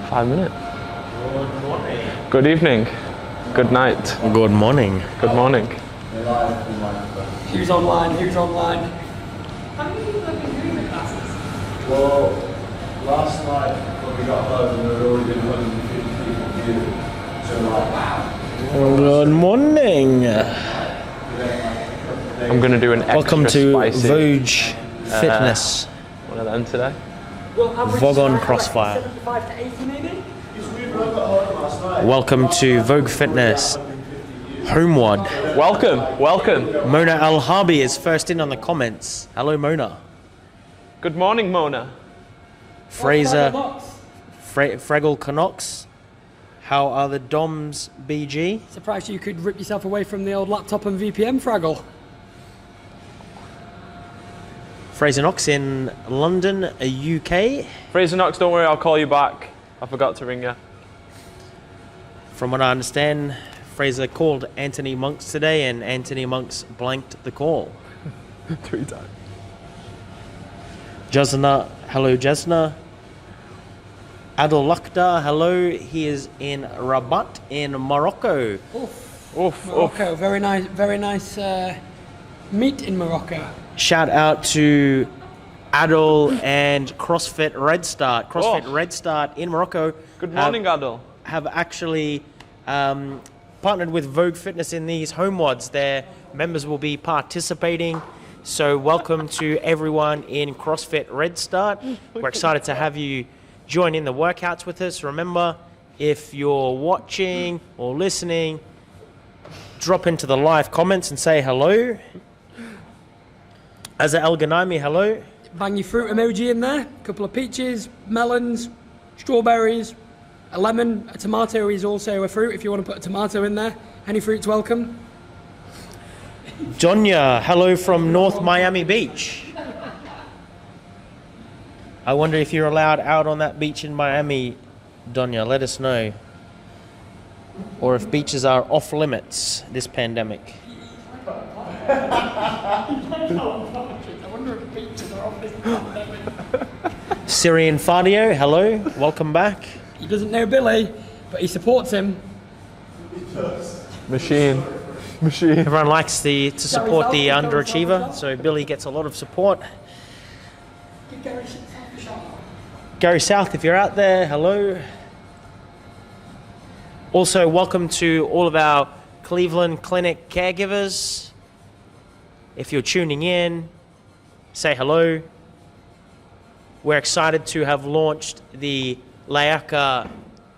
5 minutes. Good morning. Good evening. Good night. Good morning. Good morning. Who's online? Who's online? How many people have been doing the classes? Well, last night when we got home, there had already been 150 people viewed. So like, wow. Good morning. I'm going to do an extra Welcome to spicy, Vogue Fitness. one of them today. Vogue on Crossfire. 75 to 80 maybe? Welcome to Vogue Fitness. WOD. Welcome. Welcome. Mona Al Harbi is first in on the comments. Hello, Mona. Good morning, Mona. Fraser. Fraggle Canucks. How are the DOMs, BG? Surprised you could rip yourself away from the old laptop and VPN, Fraggle. Fraser Knox in London, UK. Fraser Knox, don't worry, I'll call you back. I forgot to ring you. From what I understand, Fraser called Anthony Monks today and Anthony Monks blanked the call. 3 times. Jasna, hello Jasna. Adel Lakhtar, hello. He is in Rabat in Morocco. Oof, Morocco, oof. very nice meat in Morocco. Shout out to Adel and CrossFit Red Start. CrossFit Red Start in Morocco. Good morning, Adel. Have actually partnered with Vogue Fitness in these home WODs. Their members will be participating. So welcome to everyone in CrossFit Red Start. We're excited to have you join in the workouts with us. Remember, if you're watching or listening, drop into the live comments and say hello. Azza El Ghanami, hello. Bang your fruit emoji in there. A couple of peaches, melons, strawberries, a lemon, a tomato is also a fruit if you want to put a tomato in there. Any fruits welcome. Donya, hello from North Miami Beach. I wonder if you're allowed out on that beach in Miami, Donya, let us know. Or if beaches are off limits this pandemic. Syrian Fadio, hello, welcome back. He doesn't know Billy, but he supports him. Machine. Everyone likes to support the underachiever, so Billy gets a lot of support. Gary South, if you're out there, hello. Also, welcome to all of our Cleveland Clinic caregivers. If you're tuning in, say hello. We're excited to have launched the Layaka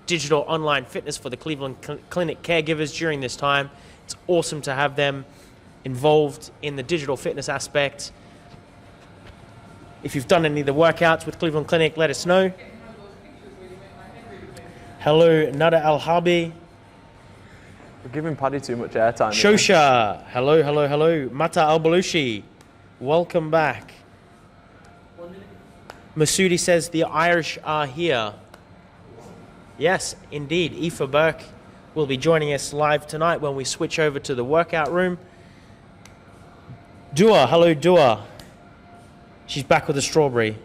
digital online fitness for the Cleveland Clinic caregivers during this time. It's awesome to have them involved in the digital fitness aspect. If you've done any of the workouts with Cleveland Clinic, let us know. Hello, Nada Al Harbi. We're giving Paddy too much airtime. Shosha, hello, hello, hello. Mata Al Balushi, welcome back. Masoodi says the Irish are here. Yes, indeed. Aoife Burke will be joining us live tonight when we switch over to the workout room. Dua, hello Dua. She's back with a strawberry.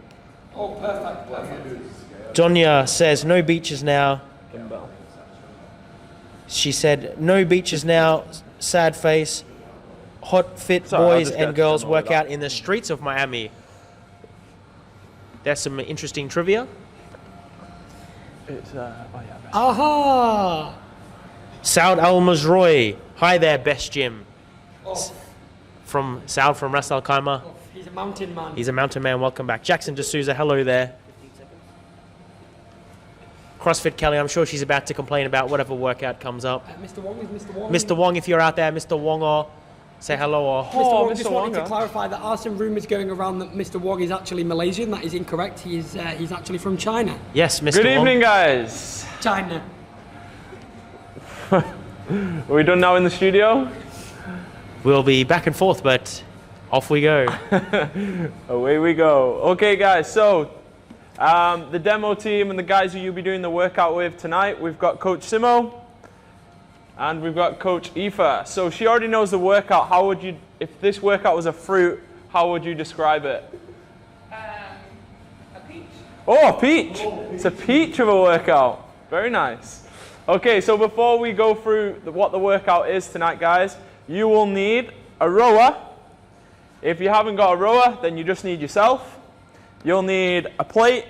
Oh, perfect. Donya says no beaches now. She said no beaches now, sad face. Hot fit boys and girls work out in the streets of Miami. That's some interesting trivia. It's, Aha! Saud Al Mazroy, hi there, best Jim. From Saud from Ras Al Khaimah. He's a mountain man. He's a mountain man, welcome back. Jackson D'Souza, hello there. CrossFit Kelly, I'm sure she's about to complain about whatever workout comes up. Mr. Wong is Mr. Wong. Mr. Wong, if you're out there, Mr. Wong, or say hello. Or Mr. Wong, Mr. just wanted to Wonga. clarify that there are some rumours going around that Mr. Wong is actually Malaysian. That is incorrect. He's actually from China. yes, Mr. Good Wong. evening, guys. China. Are we done now in the studio? We'll be back and forth, but off we go. Away we go. Okay, guys, so the demo team and the guys who you'll be doing the workout with tonight, we've got Coach Simo and we've got Coach Aoife. So she already knows the workout. How would you, if this workout was a fruit, how would you describe it? A peach. Oh, a peach. It's a peach of a workout. Very nice. Okay, so before we go through what the workout is tonight, guys, you will need a rower. If you haven't got a rower, then you just need yourself. You'll need a plate,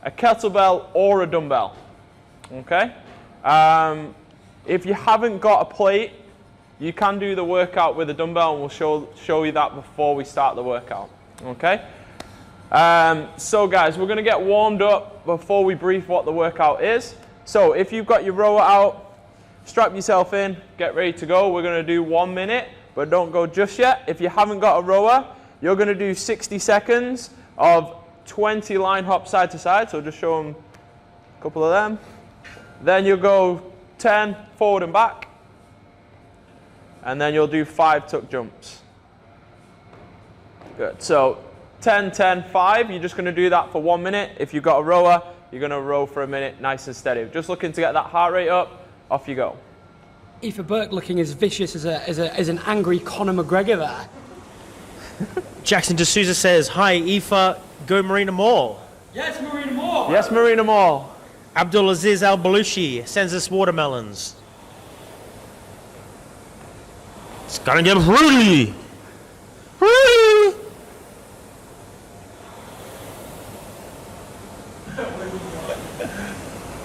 a kettlebell, or a dumbbell. Okay? If you haven't got a plate, you can do the workout with a dumbbell, and we'll show you that before we start the workout. Okay? So guys, we're going to get warmed up before we brief what the workout is. So if you've got your rower out, strap yourself in, get ready to go. We're going to do 1 minute, but don't go just yet. If you haven't got a rower, you're going to do 60 seconds of 20 line hops side to side. So just show them a couple of them. Then you'll go 10 forward and back. And then you'll do 5 tuck jumps. Good. So 10, 10, 5. You're just going to do that for 1 minute. If you've got a rower, you're going to row for a minute, nice and steady. Just looking to get that heart rate up. Off you go. Aoife Burke looking as vicious as an angry Conor McGregor there. Jackson D'Souza says, hi, Aoife, go Marina Mall. Yes, Marina Mall. Yes, Marina Mall. Abdulaziz Al-Balushi sends us watermelons. It's gonna get fruity. Fruity.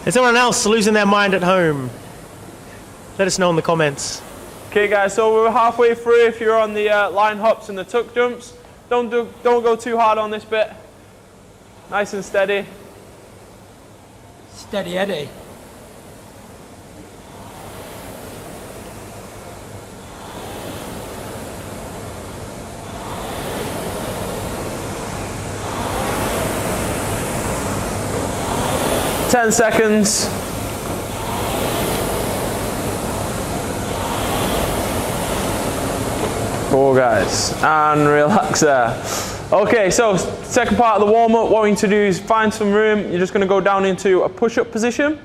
Is anyone else losing their mind at home? Let us know in the comments. Okay, guys. So we're halfway through. If you're on the line hops and the tuck jumps, don't go too hard on this bit. Nice and steady. Steady Eddie. Ten seconds. Cool, guys, and relax there. Okay, so second part of the warm-up, what we need to do is find some room. You're just going to go down into a push-up position.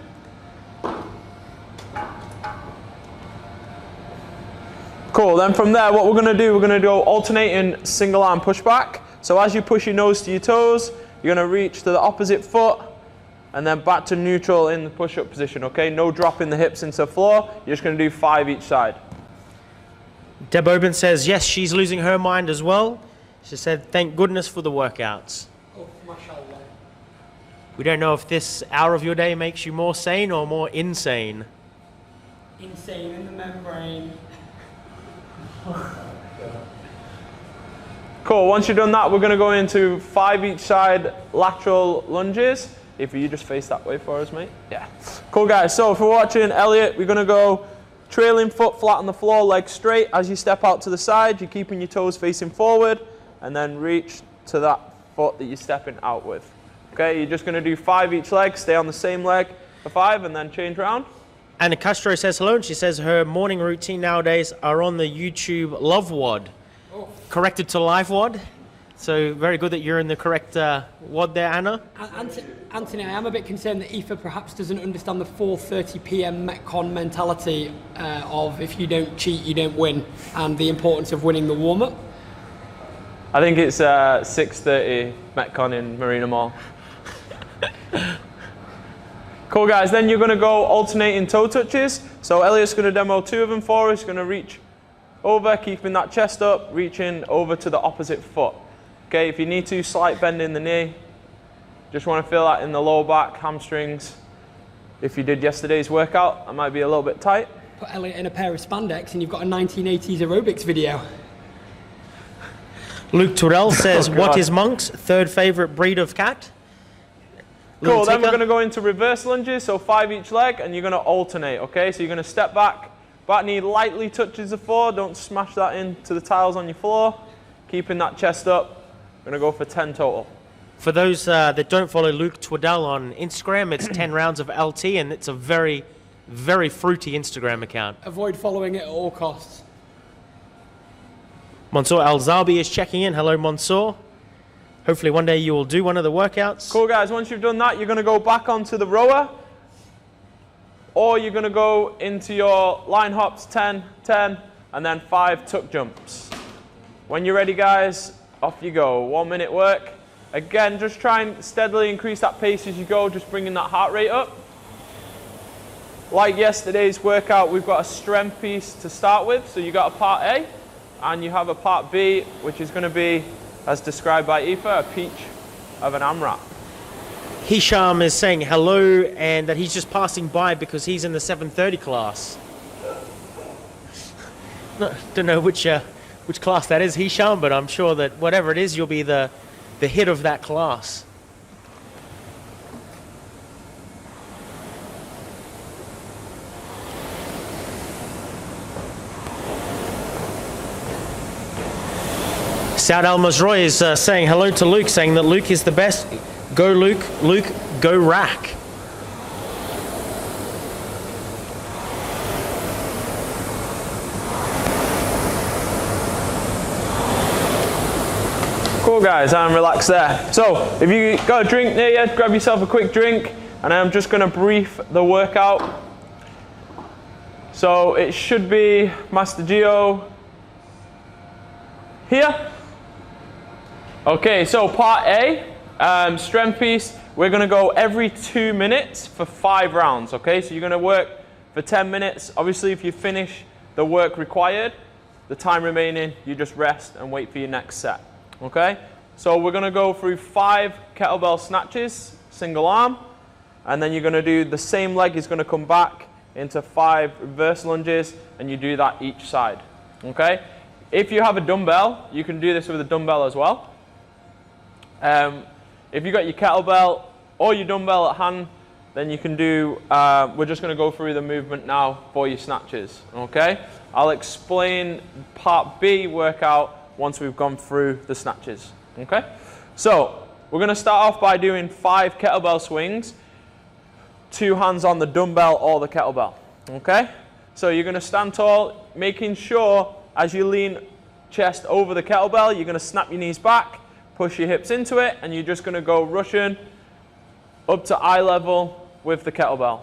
Cool, then from there, what we're going to do, we're going to go alternating single arm pushback. So as you push your nose to your toes, you're going to reach to the opposite foot, and then back to neutral in the push-up position, okay? No dropping the hips into the floor. You're just going to do 5 each side. Deb Oben says, yes, she's losing her mind as well. She said, thank goodness for the workouts. Oh, mashallah. We don't know if this hour of your day makes you more sane or more insane. Insane in the membrane. Cool, once you've done that, we're going to go into 5 each side lateral lunges. If you just face that way for us, mate. Yeah. Cool, guys. So if we're watching Elliot, we're going to go trailing foot flat on the floor, legs straight. As you step out to the side, you're keeping your toes facing forward, and then reach to that foot that you're stepping out with. Okay, you're just going to do 5 each leg, stay on the same leg for 5, and then change around. Anna Castro says hello, and she says her morning routine nowadays are on the YouTube Love WOD. Oh. Corrected to Live WOD. So very good that you're in the correct WOD there, Anna. Anthony, I am a bit concerned that Aoife perhaps doesn't understand the 4:30 p.m. Metcon mentality of if you don't cheat, you don't win, and the importance of winning the warm-up. I think it's 6:30 Metcon in Marina Mall. Cool, guys. Then you're going to go alternating toe touches. So Elliot's going to demo 2 of them for us. He's going to reach over, keeping that chest up, reaching over to the opposite foot. Okay, if you need to, slight bend in the knee. Just want to feel that in the lower back, hamstrings. If you did yesterday's workout, that might be a little bit tight. Put Elliot in a pair of spandex and you've got a 1980s aerobics video. Luke Turrell says, what is Monk's third favorite breed of cat? Cool, then we're going to go into reverse lunges, so 5 each leg, and you're going to alternate, okay? So you're going to step back, back knee lightly touches the floor, don't smash that into the tiles on your floor, keeping that chest up. We're going to go for 10 total. For those that don't follow Luke Twaddell on Instagram, it's 10 rounds of LT, and it's a very, very fruity Instagram account. Avoid following it at all costs. Mansour Al-Zabi is checking in. Hello, Mansour. Hopefully one day you will do one of the workouts. Cool, guys. Once you've done that, you're going to go back onto the rower, or you're going to go into your line hops, 10, 10, and then 5 tuck jumps. When you're ready, guys, off you go. 1 minute work. Again, just try and steadily increase that pace as you go, just bringing that heart rate up. Like yesterday's workout, we've got a strength piece to start with. So you got a part A, and you have a part B, which is going to be, as described by Aoife, a peach of an AMRAP. Hisham is saying hello and that he's just passing by because he's in the 7:30 class. Don't know which class that is, Hisham, but I'm sure that whatever it is, you'll be the head of that class. Saud Al-Mazroy is saying hello to Luke, saying that Luke is the best. Go Luke, Luke, go rack. Cool guys, I'm relaxed there. So if you got a drink near you, grab yourself a quick drink, and I'm just going to brief the workout. So it should be Master Geo here. Okay, so part A, strength piece, we're going to go every 2 minutes for 5 rounds, okay? So you're going to work for 10 minutes. Obviously, if you finish the work required, the time remaining, you just rest and wait for your next set, okay? So we're going to go through 5 kettlebell snatches, single arm, and then you're going to do the same leg is going to come back into 5 reverse lunges, and you do that each side, okay? If you have a dumbbell, you can do this with a dumbbell as well. If you got your kettlebell or your dumbbell at hand, then you can do, we're just going to go through the movement now for your snatches, okay? I'll explain part B workout once we've gone through the snatches, okay? So we're going to start off by doing 5 kettlebell swings, 2 hands on the dumbbell or the kettlebell, okay? So you're going to stand tall, making sure as you lean chest over the kettlebell, you're going to snap your knees back, push your hips into it, and you're just going to go Russian up to eye level with the kettlebell.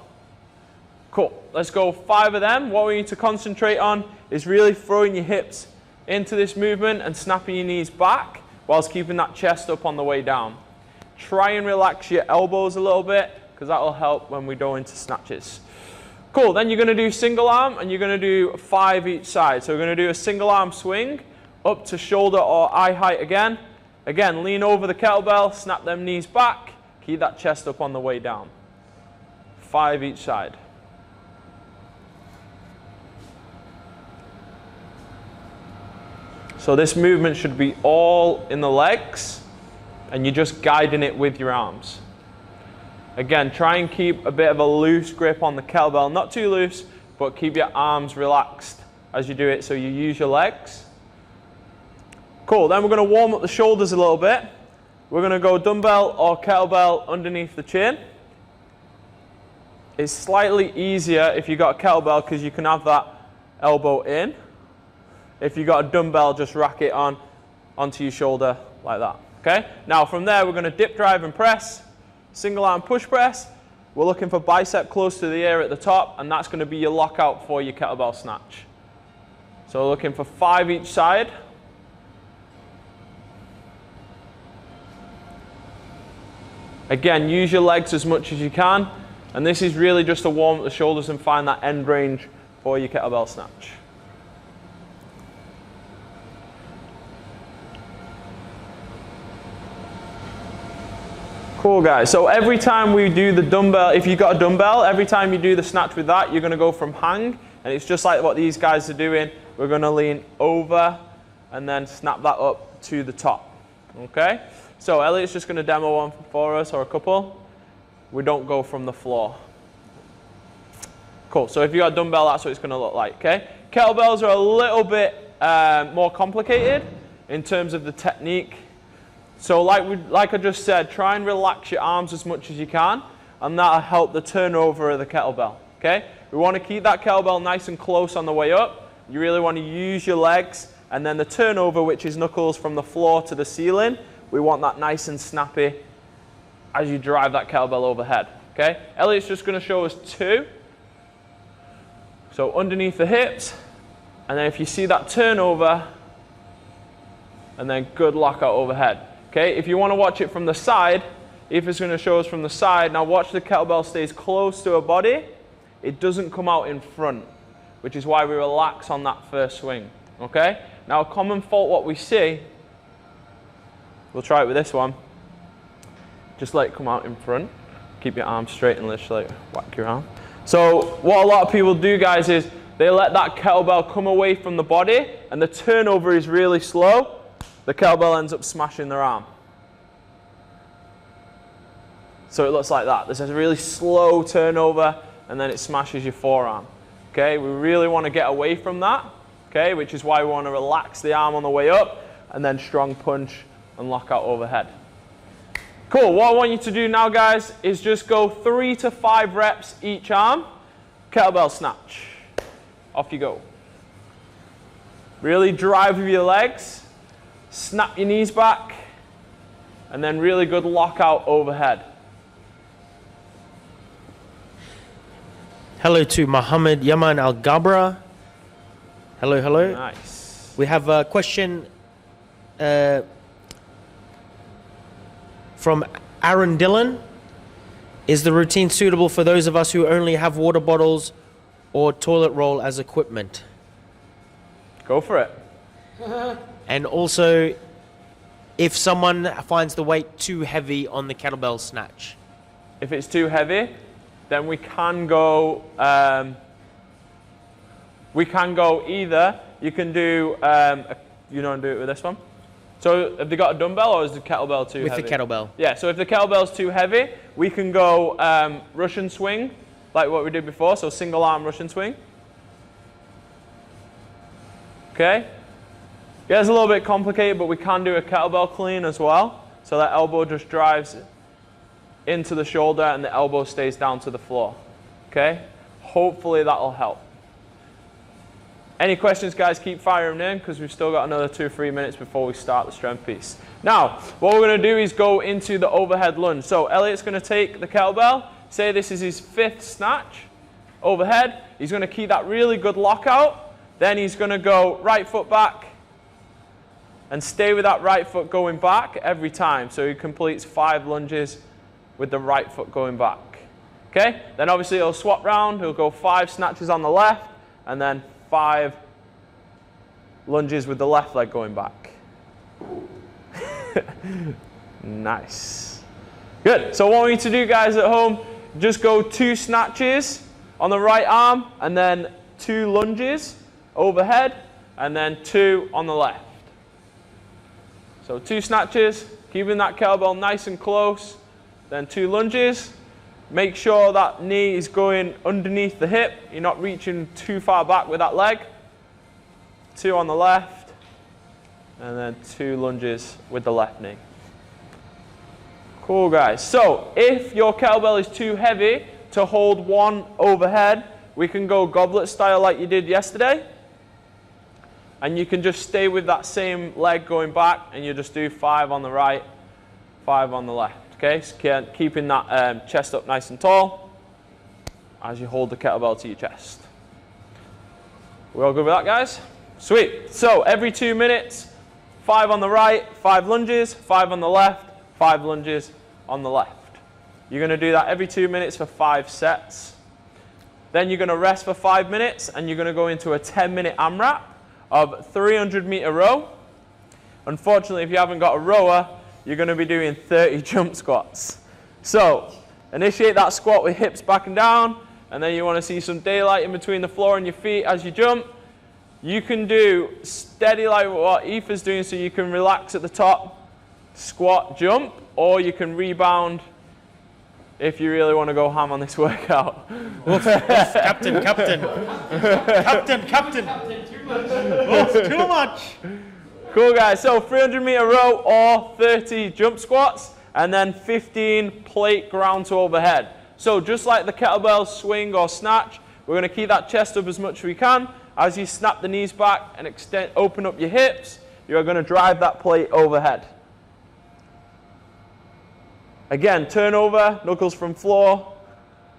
Cool. Let's go 5 of them. What we need to concentrate on is really throwing your hips into this movement and snapping your knees back whilst keeping that chest up on the way down. Try and relax your elbows a little bit because that will help when we go into snatches. Cool. Then you're going to do single arm and you're going to do 5 each side. So we're going to do a single arm swing up to shoulder or eye height again. Again, lean over the kettlebell, snap them knees back, keep that chest up on the way down. 5 each side. So this movement should be all in the legs, and you're just guiding it with your arms. Again, try and keep a bit of a loose grip on the kettlebell, not too loose, but keep your arms relaxed as you do it so you use your legs. Cool, then we're going to warm up the shoulders a little bit. We're going to go dumbbell or kettlebell underneath the chin. It's slightly easier if you've got a kettlebell because you can have that elbow in. If you've got a dumbbell, just rack it onto your shoulder like that. Okay? Now from there, we're going to dip, drive, and press. Single arm push press. We're looking for bicep close to the air at the top, and that's going to be your lockout for your kettlebell snatch. So we're looking for 5 each side. Again, use your legs as much as you can, and this is really just to warm up the shoulders and find that end range for your kettlebell snatch. Cool guys, so every time we do the dumbbell, if you've got a dumbbell, every time you do the snatch with that, you're going to go from hang, and it's just like what these guys are doing. We're going to lean over and then snap that up to the top, okay? So Elliot's just going to demo one for us, or a couple. We don't go from the floor. Cool, so if you got a dumbbell, that's what it's going to look like, okay? Kettlebells are a little bit more complicated in terms of the technique. So like I just said, try and relax your arms as much as you can, and that'll help the turnover of the kettlebell, okay? We want to keep that kettlebell nice and close on the way up. You really want to use your legs, and then the turnover, which is knuckles from the floor to the ceiling, we want that nice and snappy as you drive that kettlebell overhead, okay? Elliot's just going to show us 2. So underneath the hips, and then if you see that turnover, and then good lockout overhead. Okay, if you want to watch it from the side, Aoife's going to show us from the side. Now watch the kettlebell stays close to her body. It doesn't come out in front, which is why we relax on that first swing. Okay? Now a common fault what we see, we'll try it with this one. Just let it come out in front. Keep your arm straight and just like whack your arm. So what a lot of people do, guys, is they let that kettlebell come away from the body and the turnover is really slow. The kettlebell ends up smashing their arm. So it looks like that. There's a really slow turnover and then it smashes your forearm. Okay, we really want to get away from that. Okay, which is why we want to relax the arm on the way up and then strong punch and lock out overhead. Cool, what I want you to do now, guys, is just go 3 to 5 reps each arm. Kettlebell snatch. Off you go. Really drive with your legs. Snap your knees back. And then really good lockout overhead. Hello to Muhammad Yaman Al Gabra. Hello, hello. Nice. We have a question from Aaron Dillon. Is the routine suitable for those of us who only have water bottles or toilet roll as equipment? Go for it. And also, if someone finds the weight too heavy on the kettlebell snatch? If it's too heavy, then we can go either, you can do, you don't do it with this one. So have they got a dumbbell or is the kettlebell too heavy? With the kettlebell. Yeah, so if the kettlebell's too heavy, we can go Russian swing, like what we did before, so single arm Russian swing. Okay? Yeah, it's a little bit complicated, but we can do a kettlebell clean as well. So that elbow just drives into the shoulder and the elbow stays down to the floor. Okay? Hopefully that'll help. Any questions, guys, keep firing in because we've still got another 2 or 3 minutes before we start the strength piece. Now, what we're going to do is go into the overhead lunge. So Elliot's going to take the kettlebell, say this is his 5th snatch, overhead. He's going to keep that really good lockout. Then he's going to go right foot back and stay with that right foot going back every time. So he completes 5 lunges with the right foot going back. Okay? Then obviously he'll swap round. He'll go 5 snatches on the left and then 5 lunges with the left leg going back. Nice. Good. So what I want you to do, guys, at home, just go 2 snatches on the right arm and then 2 lunges overhead and then 2 on the left. So 2 snatches, keeping that kettlebell nice and close, then 2 lunges. Make sure that knee is going underneath the hip. You're not reaching too far back with that leg. 2 on the left, and then 2 lunges with the left knee. Cool, guys. So if your kettlebell is too heavy to hold one overhead, we can go goblet style like you did yesterday. And you can just stay with that same leg going back, and you just do 5 on the right, 5 on the left. Okay, so keeping that chest up nice and tall as you hold the kettlebell to your chest. We all good with that, guys? Sweet. So every 2 minutes, 5 on the right, 5 lunges, 5 on the left, 5 lunges on the left. You're going to do that every 2 minutes for 5 sets. Then you're going to rest for 5 minutes and you're going to go into a 10-minute AMRAP of 300-meter row. Unfortunately, if you haven't got a rower, you're going to be doing 30 jump squats. So initiate that squat with hips back and down, and then you want to see some daylight in between the floor and your feet as you jump. You can do steady like what Aoife's doing, so you can relax at the top, squat, jump, or you can rebound if you really want to go ham on this workout. Captain. Captain, too much. Cool, guys. So 300-meter row or 30 jump squats, and then 15 plate ground to overhead. So just like the kettlebell swing or snatch, we're going to keep that chest up as much as we can. As you snap the knees back and open up your hips, you're going to drive that plate overhead. Again, turn over, knuckles from floor,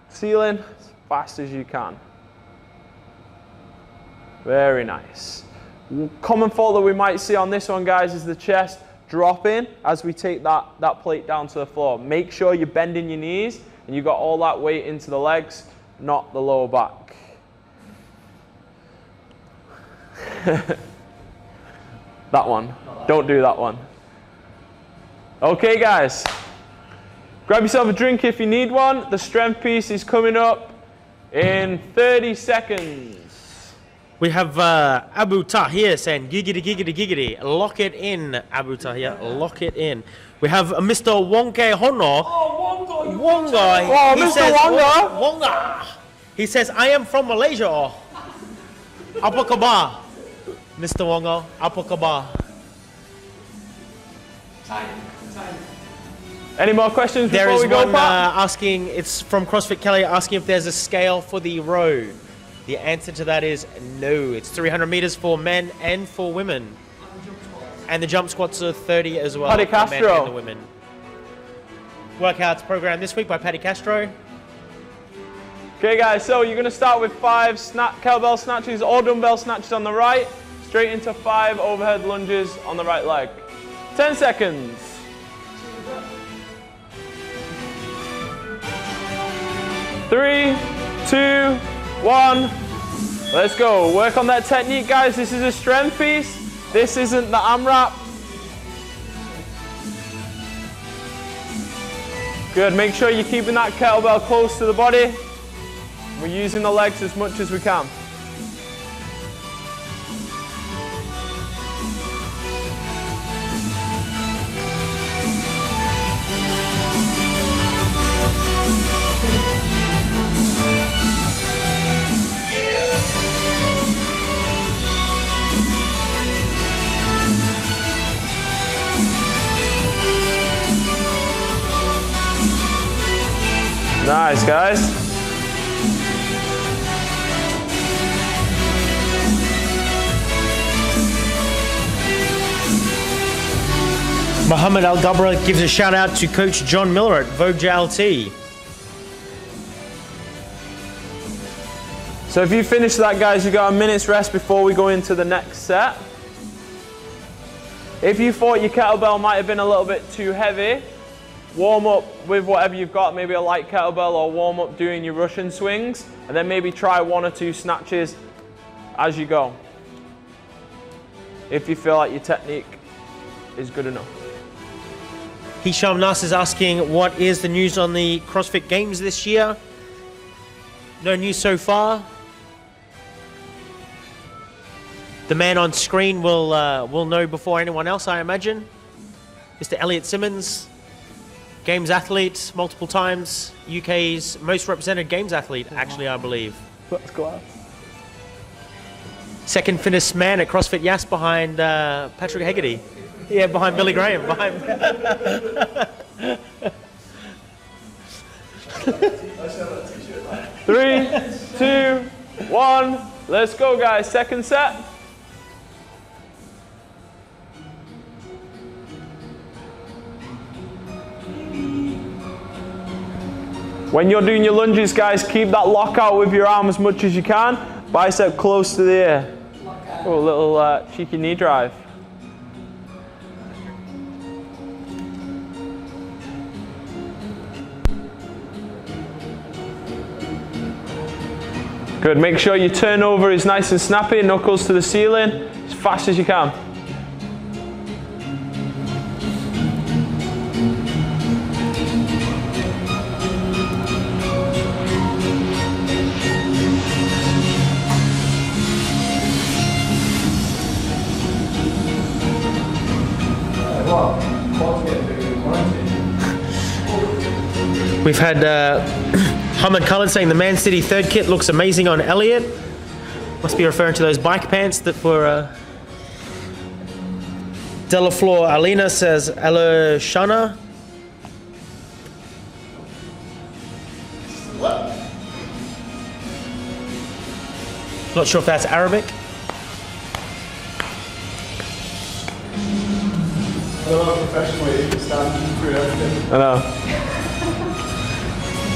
ceiling, as fast as you can. Very nice. Common fault that we might see on this one, guys, is the chest dropping as we take that plate down to the floor. Make sure you're bending your knees and you got all that weight into the legs, not the lower back. That one. Don't do that one. Okay, guys. Grab yourself a drink if you need one. The strength piece is coming up in 30 seconds. We have Abu Tahir saying, giggity, giggity, giggity. Lock it in, Abu Tahir. Lock it in. We have Mr. Wonke Hono. Oh, Wonga! Wonga. Oh, He Mr. says, Wonga. Wonga. He says, I am from Malaysia. Apa khabar? Mr. Wonga, apa khabar? Any more questions There before is we go, one Pat? asking, it's from CrossFit Kelly, asking if there's a scale for the row. The answer to that is no. It's 300 meters for men and for women. And the jump squats are 30 as well. Paddy for men Castro. and the women. Workouts programmed this week by Paddy Castro. Okay, guys, so you're going to start with 5 kettlebell snatches or dumbbell snatches on the right, straight into 5 overhead lunges on the right leg. 10 seconds. 3, 2, 1. Let's go. Work on that technique, guys. This is a strength piece. This isn't the AMRAP. Good. Make sure you're keeping that kettlebell close to the body. We're using the legs as much as we can. Nice, guys. Muhammad Al Gabra gives a shout out to Coach John Miller at Vogue JLT. So if you finish that, guys, you got a minute's rest before we go into the next set. If you thought your kettlebell might have been a little bit too heavy, warm up with whatever you've got, maybe a light kettlebell, or warm up doing your Russian swings, and then maybe try 1 or 2 snatches as you go, if you feel like your technique is good enough. Hisham Nas is asking, what is the news on the CrossFit Games this year? No news so far. The man on screen will know before anyone else, I imagine. Mr. Elliot Simmons, Games athlete, multiple times, UK's most represented Games athlete, actually, I believe. That's class. Second fittest man at CrossFit Yas behind Patrick Hegarty. Yeah, behind Billy Graham. Behind. 3, 2, 1. Let's go, guys. Second set. When you're doing your lunges, guys, keep that lockout with your arm as much as you can. Bicep close to the ear. Oh, a little cheeky knee drive. Good. Make sure your turnover is nice and snappy, knuckles to the ceiling, as fast as you can. We've had Hamid Khalid saying the Man City third kit looks amazing on Elliot. Must be referring to those bike pants that were. Delaflor Alina says Hello Shana. Not sure if that's Arabic. I know.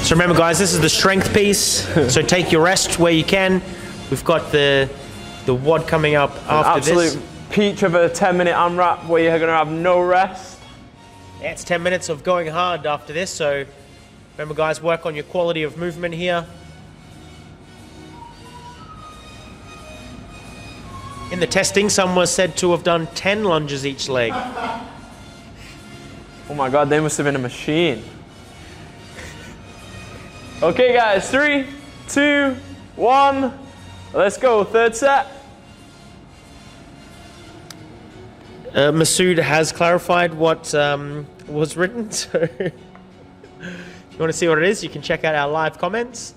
So remember, guys, this is the strength piece. So take your rest where you can. We've got the WOD coming up after Absolute this. peach of a 10-minute AMRAP where you're going to have no rest. Yeah, it's 10 minutes of going hard after this, so remember guys, work on your quality of movement here. In the testing, some was said to have done 10 lunges each leg. Oh my God, they must have been a machine. Okay guys, 3, 2, 1, let's go, third set. Masood has clarified what was written, so if you want to see what it is, you can check out our live comments.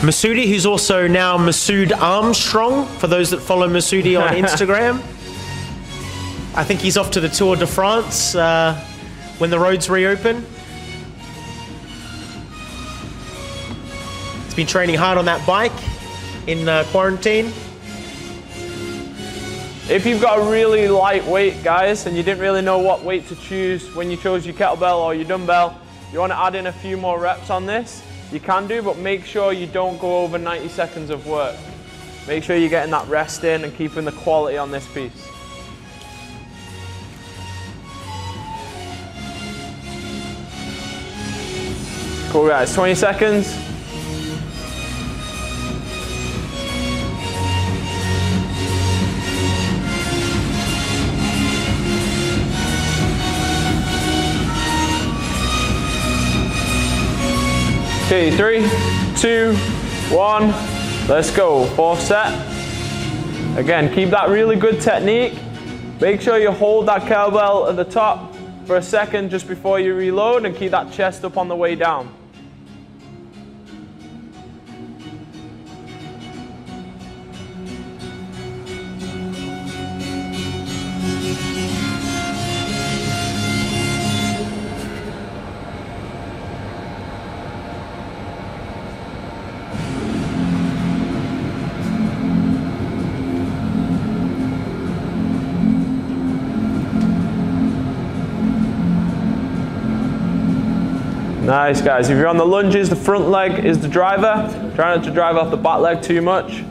Masoodi, who's also now Masood Armstrong, for those that follow Masoodi on Instagram. I think he's off to the Tour de France when the roads reopen. He's been training hard on that bike in quarantine. If you've got a really light weight, guys, and you didn't really know what weight to choose when you chose your kettlebell or your dumbbell, you want to add in a few more reps on this, you can do, but make sure you don't go over 90 seconds of work. Make sure you're getting that rest in and keeping the quality on this piece. Cool guys, 20 seconds. Okay, 3, 2, 1, let's go. Fourth set. Again, keep that really good technique. Make sure you hold that kettlebell at the top for a second just before you reload and keep that chest up on the way down. Nice guys, if you're on the lunges, the front leg is the driver. Try not to drive off the back leg too much.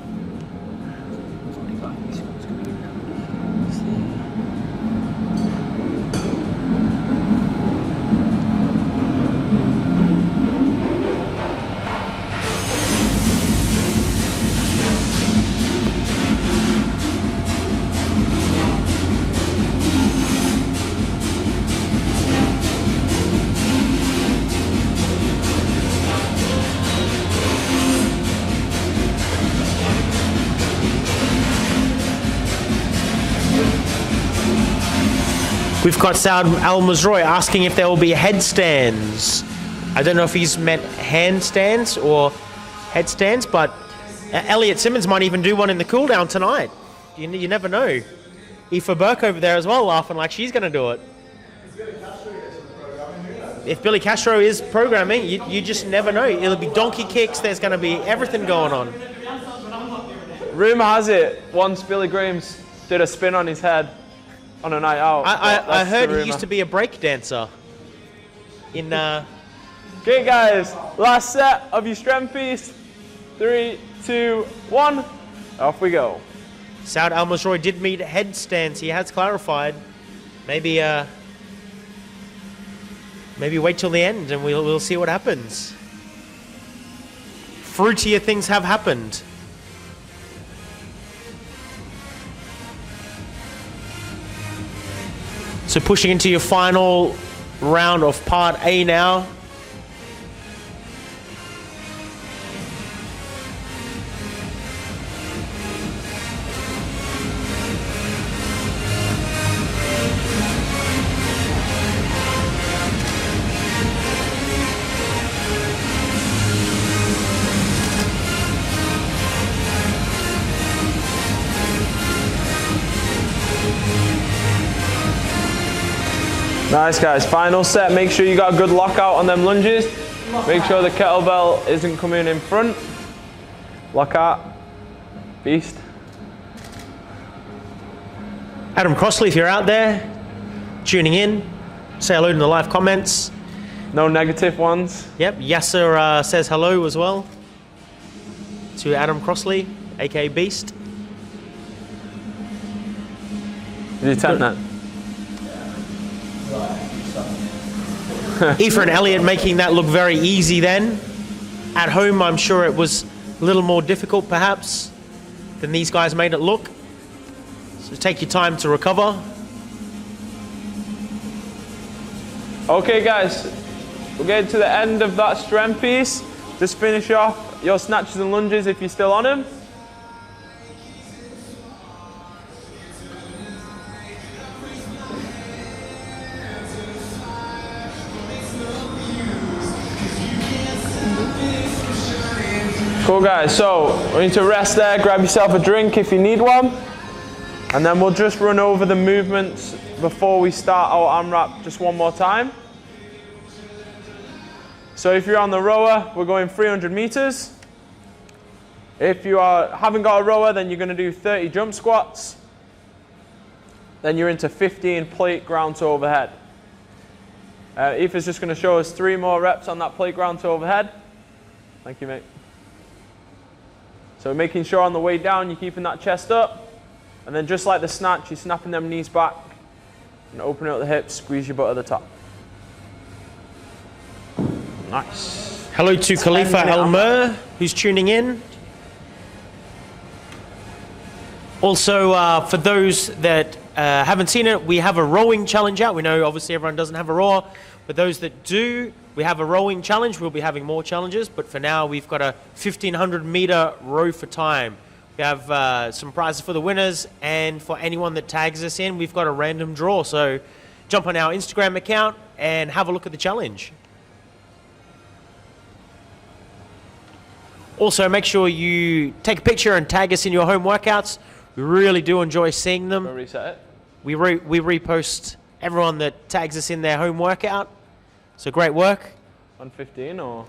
We've got Saud Al-Mazroui asking if there will be headstands. I don't know if he's meant handstands or headstands, but Elliot Simmons might even do one in the cool down tonight. You never know. Aoife Burke over there as well, laughing like she's going to do it. If Billy Castro is programming, you just never know. It'll be donkey kicks. There's going to be everything going on. Rumour has it, once Billy Graham did a spin on his head on a night out. I heard he used to be a break dancer. Okay guys, last set of your strength piece. 3, 2, 1, off we go. Saud Al-Mazroui did meet headstands. He has clarified. Maybe wait till the end and we'll see what happens. Fruitier things have happened. So pushing into your final round of part A now. Nice, guys. Final set. Make sure you got a good lockout on them lunges. Make sure the kettlebell isn't coming in front. Lockout. Beast. Adam Crossley, if you're out there, tuning in, say hello in the live comments. No negative ones. Yep, Yasser says hello as well to Adam Crossley, aka Beast. Did you attempt that? Aoife and Elliot making that look very easy then. At home, I'm sure it was a little more difficult perhaps than these guys made it look. So take your time to recover. Okay, guys, we're getting to the end of that strength piece. Just finish off your snatches and lunges if you're still on them. Cool, guys, so we need to rest there, grab yourself a drink if you need one, and then we'll just run over the movements before we start our AMRAP just one more time. So if you're on the rower, we're going 300 meters. If you haven't got a rower, then you're going to do 30 jump squats. Then you're into 15 plate ground to overhead. Aoife's just going to show us 3 more reps on that plate ground to overhead. Thank you, mate. So making sure on the way down you're keeping that chest up, and then just like the snatch, you're snapping them knees back and opening up the hips, squeeze your butt at the top. Nice. Hello to Khalifa Elmer, who's tuning in. Also, for those that haven't seen it, we have a rowing challenge out. We know obviously everyone doesn't have a rower, but those that do, we have a rowing challenge. We'll be having more challenges, but for now we've got a 1,500 meter row for time. We have some prizes for the winners, and for anyone that tags us in, we've got a random draw. So jump on our Instagram account and have a look at the challenge. Also, make sure you take a picture and tag us in your home workouts. We really do enjoy seeing them. We'll reset it. We repost everyone that tags us in their home workout. So great work. On 15 or?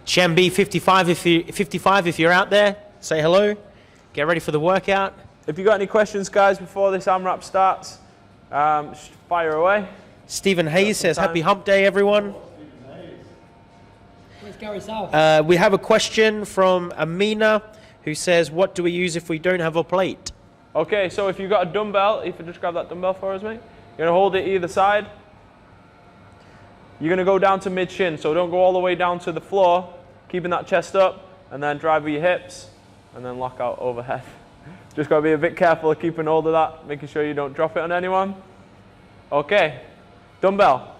Shambi 55 if you're out there, say hello. Get ready for the workout. If you got any questions, guys, before this AMRAP starts, fire away. Stephen Hayes says, happy hump day, everyone. Where's Gary South? We have a question from Amina, who says, what do we use if we don't have a plate? Okay, so if you've got a dumbbell, if you just grab that dumbbell for us, mate. You're going to hold it either side. You're going to go down to mid-shin, so don't go all the way down to the floor, keeping that chest up, and then drive with your hips, and then lock out overhead. Just got to be a bit careful of keeping hold of that, making sure you don't drop it on anyone. Okay, dumbbell.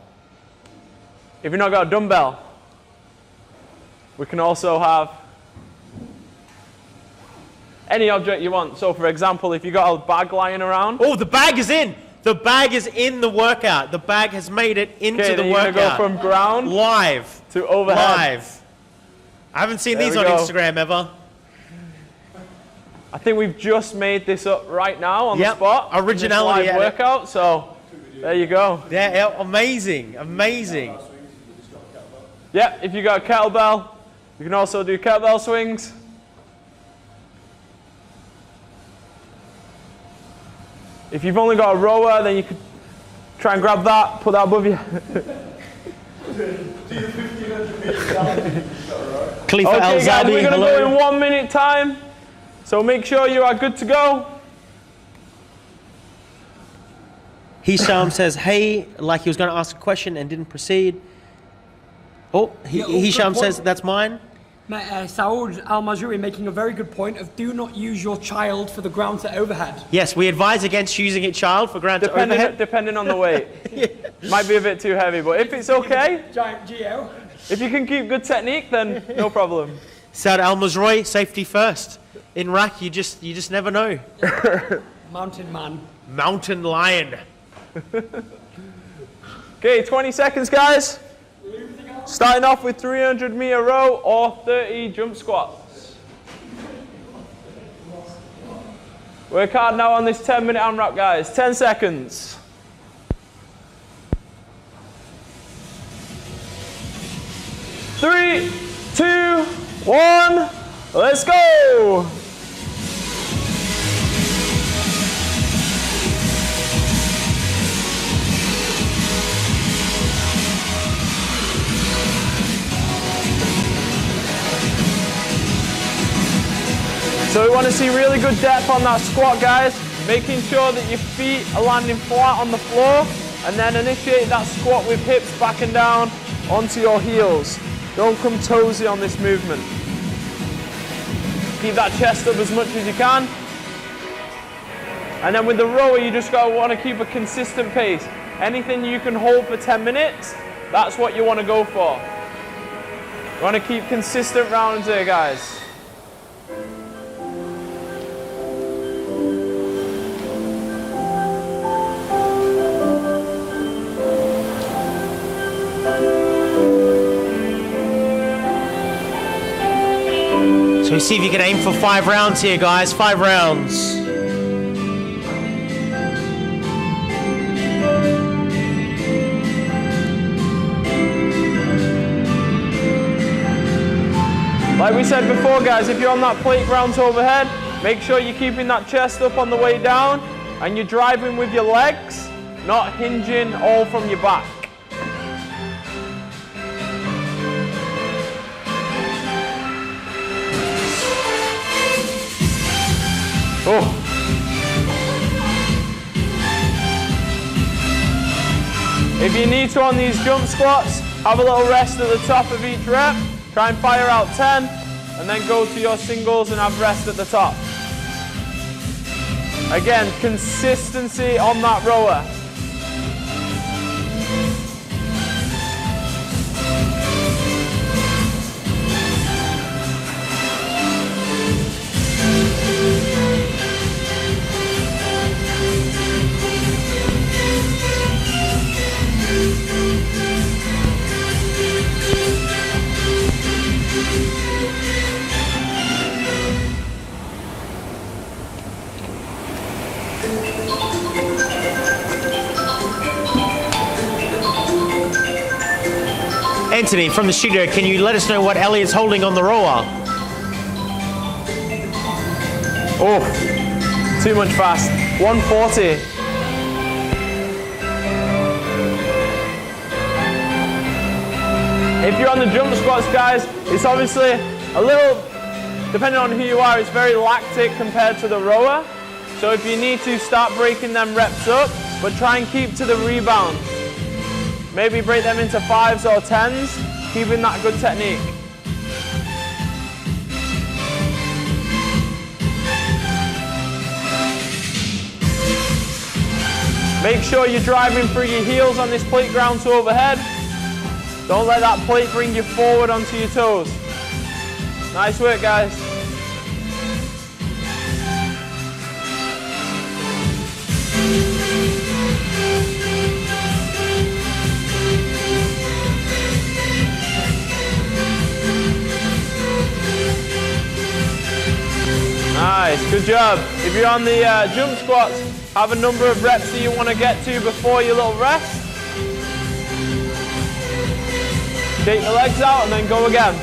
If you've not got a dumbbell, we can also have any object you want. So for example, if you got a bag lying around. Oh, the bag is in. The bag is in the workout. The bag has made it into the workout. You're going to go from ground live to overhead. Live. I haven't seen these on Instagram ever. I think we've just made this up right now on the spot. Originality live workout. So there you go. Yeah, amazing, amazing. Yeah, if you got a kettlebell, you can also do kettlebell swings. If you've only got a rower, then you could try and grab that, put that above you. Okay, guys, we're going to go in 1 minute time. So make sure you are good to go. Hisham says, hey, like he was going to ask a question and didn't proceed. Oh, Hisham says, that's mine. Saud Al-Mazrui making a very good point of do not use your child for the ground to overhead. Yes, we advise against using a child for ground to overhead. Depending on the weight. Might be a bit too heavy, but if it's okay, Giant Geo. If you can keep good technique, then no problem. Saud Al-Mazrui, safety first. In RAC, you just never know. Mountain man. Mountain lion. Okay, 20 seconds, guys. Starting off with 300 meter row or 30 jump squats. Work hard now on this 10-minute AMRAP, guys. 10 seconds. 3, 2, 1. Let's go. So we want to see really good depth on that squat, guys. Making sure that your feet are landing flat on the floor, and then initiate that squat with hips back and down onto your heels. Don't come toesy on this movement. Keep that chest up as much as you can. And then with the rower, you just want to keep a consistent pace. Anything you can hold for 10 minutes, that's what you want to go for. You want to keep consistent rounds here, guys. So see if you can aim for 5 rounds here, guys. 5 rounds. Like we said before, guys, if you're on that plate ground overhead, make sure you're keeping that chest up on the way down and you're driving with your legs, not hinging all from your back. Oh. If you need to on these jump squats, have a little rest at the top of each rep. Try and fire out 10, and then go to your singles and have rest at the top. Again, consistency on that rower. Anthony, from the studio, can you let us know what Elliot's holding on the rower? Oh, too much fast. 140. If you're on the jump squats, guys, it's obviously a little, depending on who you are, it's very lactic compared to the rower. So if you need to, start breaking them reps up, but try and keep to the rebound. Maybe break them into 5s or 10s, keeping that good technique. Make sure you're driving through your heels on this plate ground to overhead. Don't let that plate bring you forward onto your toes. Nice work, guys. Nice, good job. If you're on the jump squats, have a number of reps that you want to get to before your little rest. Take the legs out and then go again.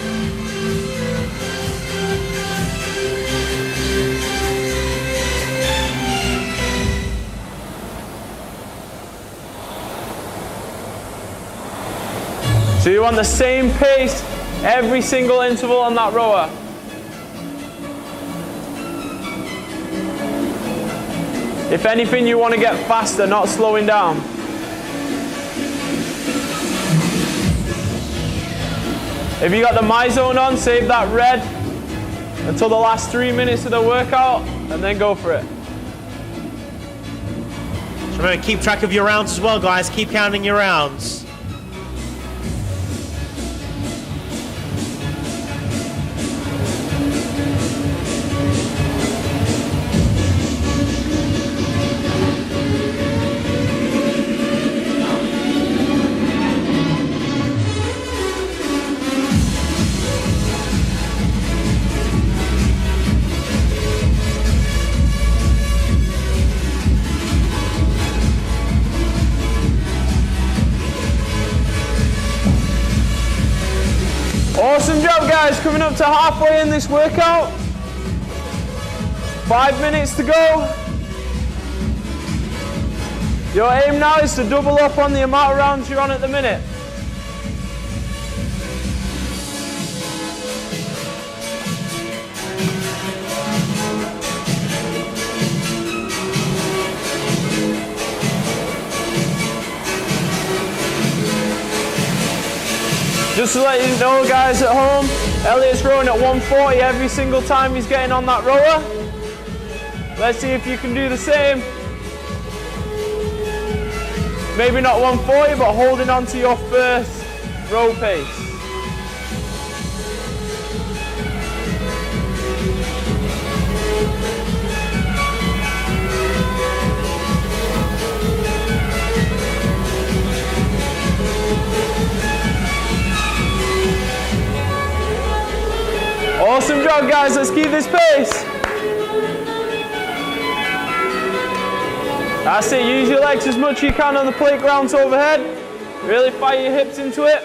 So you want the same pace every single interval on that rower. If anything, you want to get faster, not slowing down. If you got the My Zone on, save that red until the last 3 minutes of the workout, and then go for it. So remember, keep track of your rounds as well, guys. Keep counting your rounds. guys, coming up to halfway in this workout. 5 minutes to go. Your aim now is to double up on the amount of rounds you're on at the minute. Just to let you know, guys at home, Elliot's rowing at 140 every single time he's getting on that rower. Let's see if you can do the same. Maybe not 140, but holding on to your first row pace. Awesome job, guys. Let's keep this pace. That's it. Use your legs as much as you can on the playgrounds overhead. Really fire your hips into it.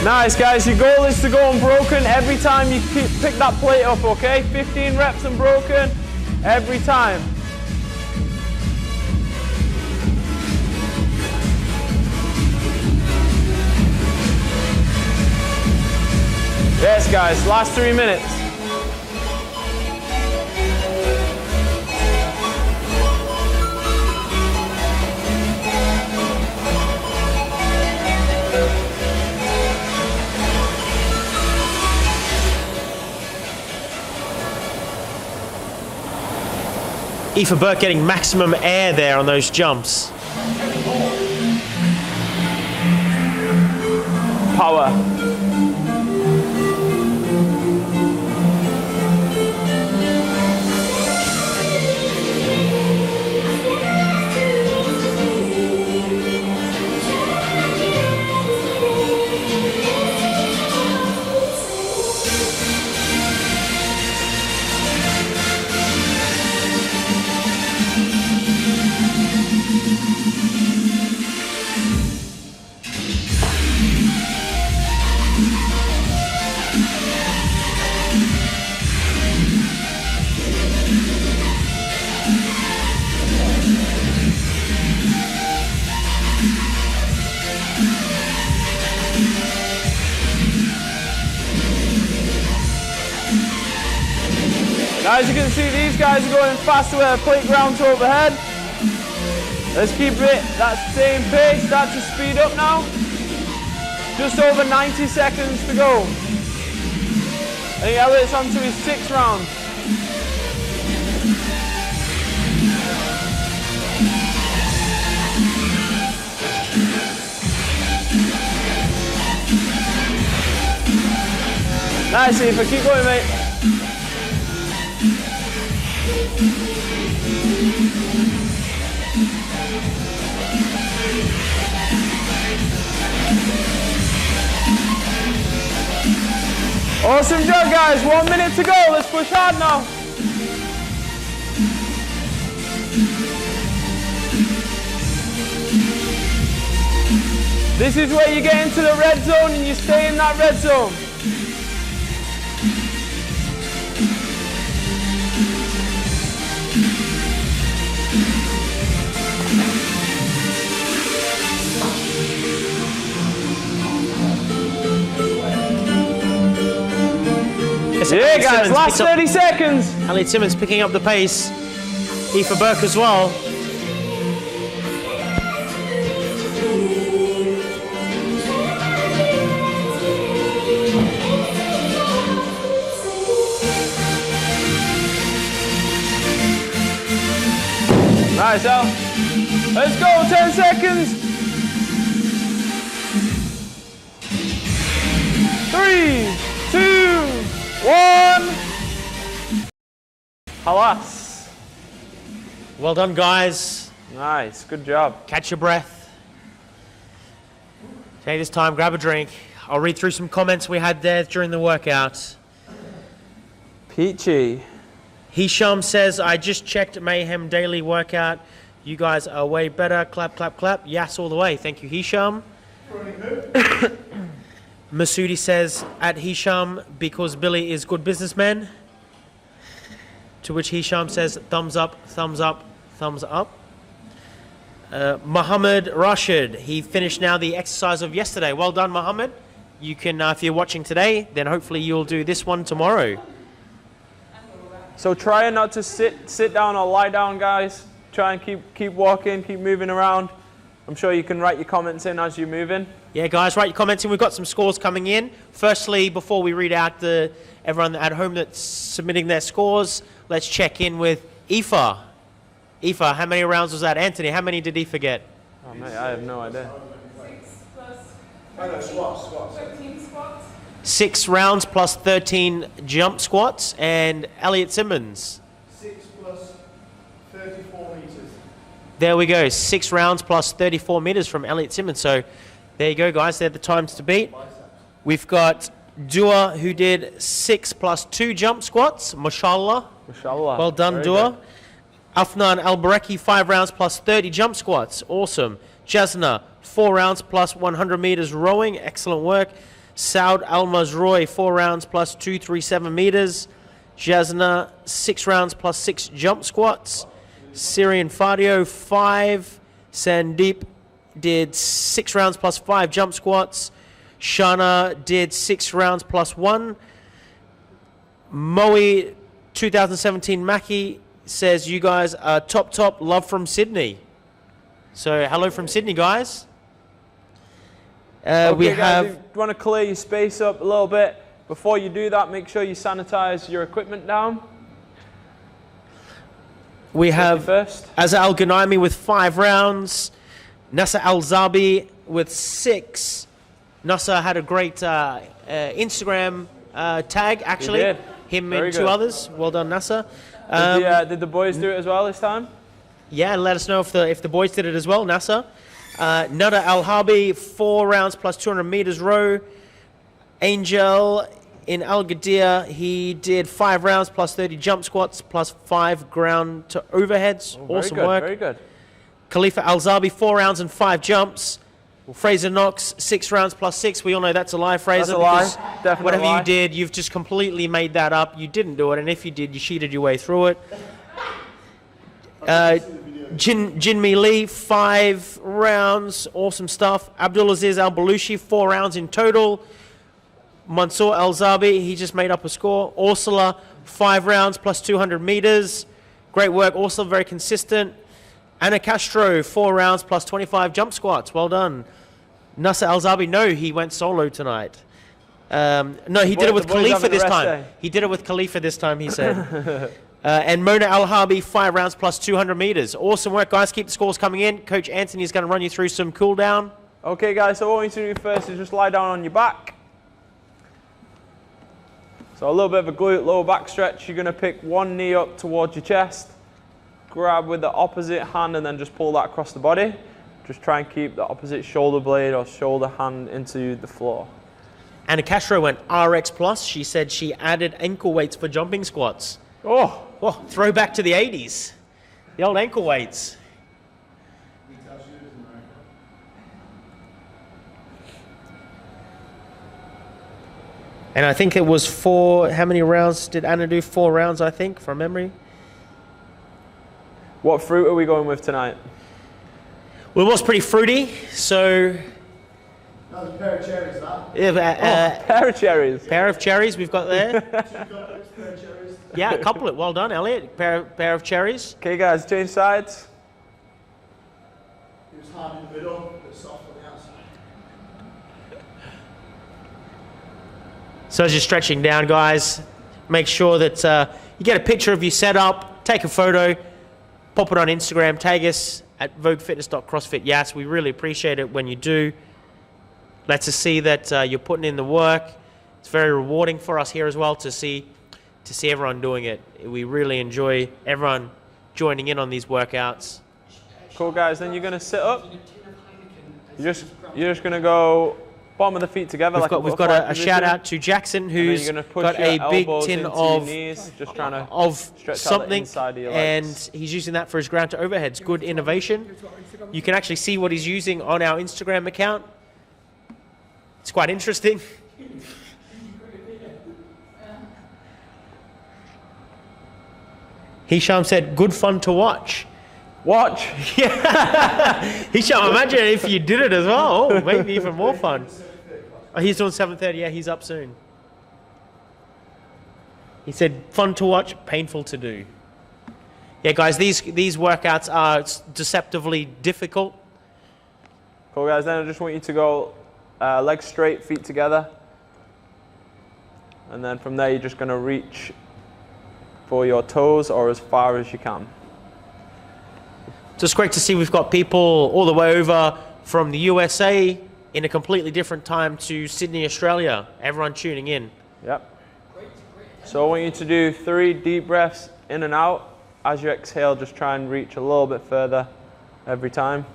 Nice, guys. Your goal is to go unbroken every time you pick that plate up, okay? 15 reps unbroken every time. Yes, guys. Last 3 minutes. Aoife Burke getting maximum air there on those jumps. Power. As you can see, these guys are going faster with their playground to overhead. Let's keep it that same pace. Start to speed up now. Just over 90 seconds to go. I think Elliot's on to his 6th round. Nice, Aoife. Keep going, mate. Awesome job, guys. 1 minute to go. Let's push hard now. This is where you get into the red zone and you stay in that red zone. Yeah, guys, last 30 seconds. Elliot Simmons picking up the pace. Aoife Burke as well. Nice, Al. Let's go, 10 seconds. 3, Halas. Well done, guys. Nice, good job. Catch your breath. Take this time, grab a drink. I'll read through some comments we had there during the workout. Peachy. Hisham says, I just checked Mayhem daily workout. You guys are way better. Clap, clap, clap. Yes, all the way. Thank you, Hisham. Masoodi says, at Hisham, because Billy is good businessman. To which Hisham says, thumbs up, thumbs up, thumbs up. Muhammad Rashid, he finished now the exercise of yesterday. Well done, Muhammad. You can, if you're watching today, then hopefully you'll do this one tomorrow. So try not to sit down or lie down, guys. Try and keep walking, keep moving around. I'm sure you can write your comments in as you're moving. Yeah, guys, write your comments in. We've got some scores coming in. Firstly, before we read out everyone at home that's submitting their scores, let's check in with Aoife. Aoife, how many rounds was that? Anthony, how many did Aoife get? Oh, mate, I have no idea. 13 squats. 6 rounds plus 13 jump squats. And Elliot Simmons. 6 plus 34 meters. There we go. 6 rounds plus 34 meters from Elliot Simmons. So there you go, guys. They're the times to beat. We've got Dua, who did 6 plus 2 jump squats. Mashallah. Mashallah. Well done, Very Dua. good. Afnan Al-Baraki, 5 rounds plus 30 jump squats. Awesome. Jasna, 4 rounds plus 100 meters rowing. Excellent work. Saud Al-Mazroy, 4 rounds plus 237 meters. Jasna, 6 rounds plus 6 jump squats. Syrian Fadio, 5. Sandeep did 6 rounds plus 5 jump squats. Shana did 6 rounds plus 1. Moe 2017 Mackie says, you guys are top, love from Sydney. So hello from Sydney, guys. Okay, we guys, have... if you want to clear your space up a little bit, before you do that, make sure you sanitize your equipment down. We have First. Azza Al-Ghanimi with 5 rounds. Nasser Al-Zabi with 6. Nasser had a great Instagram tag, actually. He did. Him Very and 2 good. others. Well done, Nasser. Did the boys do it as well this time? Yeah, let us know if the boys did it as well, Nasser. Nada Al-Harbi, 4 rounds plus 200 meters row. Angel in Al Gadir, he did 5 rounds plus 30 jump squats plus 5 ground to overheads. Awesome very good, work. Very good. Khalifa Al-Zabi, 4 rounds and 5 jumps. Fraser Knox, 6 rounds plus 6. We all know that's a lie, Fraser. That's a lie. because Definite whatever lie. you did, you've just completely made that up. You didn't do it, and if you did, you cheated your way through it. Jinmi Lee, 5 rounds. Awesome stuff. Abdulaziz Al-Balushi, 4 rounds in total. Mansour Al-Zabi, he just made up a score. Ursula, 5 rounds plus 200 meters. Great work. Also very consistent. Anna Castro, 4 rounds plus 25 jump squats. Well done. Nasser Al-Zabi, no, he went solo tonight. No, he did it with the boys Khalifa having a this rest time. day. He did it with Khalifa this time, he said. And Mona Al-Harbi, 5 rounds plus 200 meters. Awesome work, guys. Keep the scores coming in. Coach Anthony is going to run you through some cool down. Okay, guys, so what we need to do first is just lie down on your back. So a little bit of a glute, lower back stretch. You're going to pick one knee up towards your chest, grab with the opposite hand, and then just pull that across the body. Just try and keep the opposite shoulder blade or shoulder hand into the floor. Anna Castro went RX plus. She said she added ankle weights for jumping squats. Oh, Oh, throwback to the 80s. The old ankle weights. And I think it was 4, how many rounds did Anna do? 4 rounds, I think, from memory. what fruit are we going with tonight? Well, it was pretty fruity, so That was a pair of cherries, that. Pair of cherries. pair of cherries we've got there. 2 cutlets, pair of cherries. Yeah, a couplet. Well done, Elliot. Pair of cherries. Okay, guys, change sides. It was hard in the middle, but soft on the outside. So as you're stretching down, guys, make sure that you get a picture of your setup, take a photo, pop it on Instagram, tag us at voguefitness.crossfit. We really appreciate it when you do. Lets us see that you're putting in the work. It's very rewarding for us here as well to see to see everyone doing it. We really enjoy everyone joining in on these workouts. Cool, guys. Then you're going to sit up. You're just going to go bottom of the feet together. We've got a shout out to Jackson, who's got a big tin of just trying to stretch something, out the inside of your and legs. he's using that for his ground to overheads. Good innovation. You can actually see what he's using on our Instagram account. It's quite interesting. Hisham said, good fun to watch. Watch. Yeah. Hisham, imagine if you did it as well. Oh, maybe even more fun. Oh, he's doing 7:30. Yeah, he's up soon. He said, fun to watch, painful to do. Yeah, guys, these workouts are deceptively difficult. Cool, guys. Then I just want you to go legs straight, feet together. And then from there, you're just going to reach for your toes or as far as you can. So it's great to see we've got people all the way over from the USA in a completely different time to Sydney, Australia. Everyone tuning in. Yep. So I want you to do 3 deep breaths in and out. As you exhale, just try and reach a little bit further every time.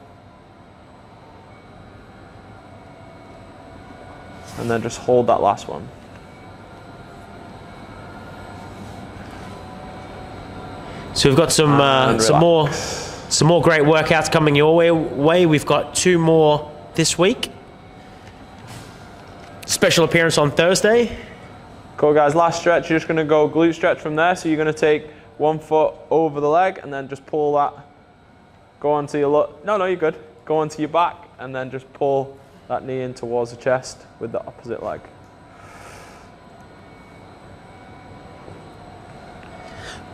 And then just hold that last one. So we've got some more great workouts coming your way. We've got 2 more this week. Special appearance on Thursday. Cool, guys. Last stretch, you're just going to go glute stretch from there. So you're going to take 1 foot over the leg and then just pull that. Go onto your no, you're good. Go onto your back and then just pull that knee in towards the chest with the opposite leg.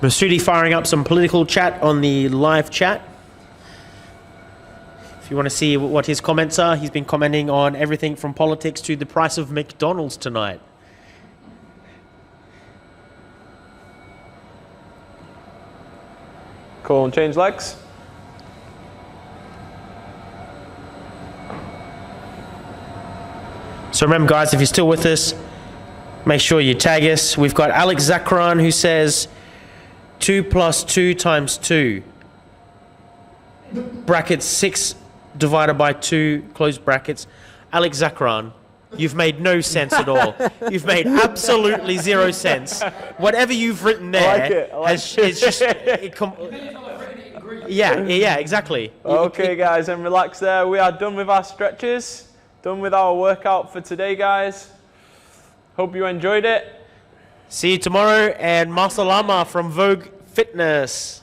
Masudi firing up some political chat on the live chat. If you want to see what his comments are, he's been commenting on everything from politics to the price of McDonald's tonight. Cool, and change legs. So remember, guys, if you're still with us, make sure you tag us. We've got Alex Zakran who says 2 + 2 × 2. Brackets 6 divided by 2, close brackets. Alex Zakran, you've made no sense at all. You've made absolutely 0 sense. Whatever you've written there is just... Yeah, exactly. Okay, guys, and relax there. We are done with our stretches. Done with our workout for today, guys. Hope you enjoyed it. See you tomorrow, and Masalama from Vogue Fitness.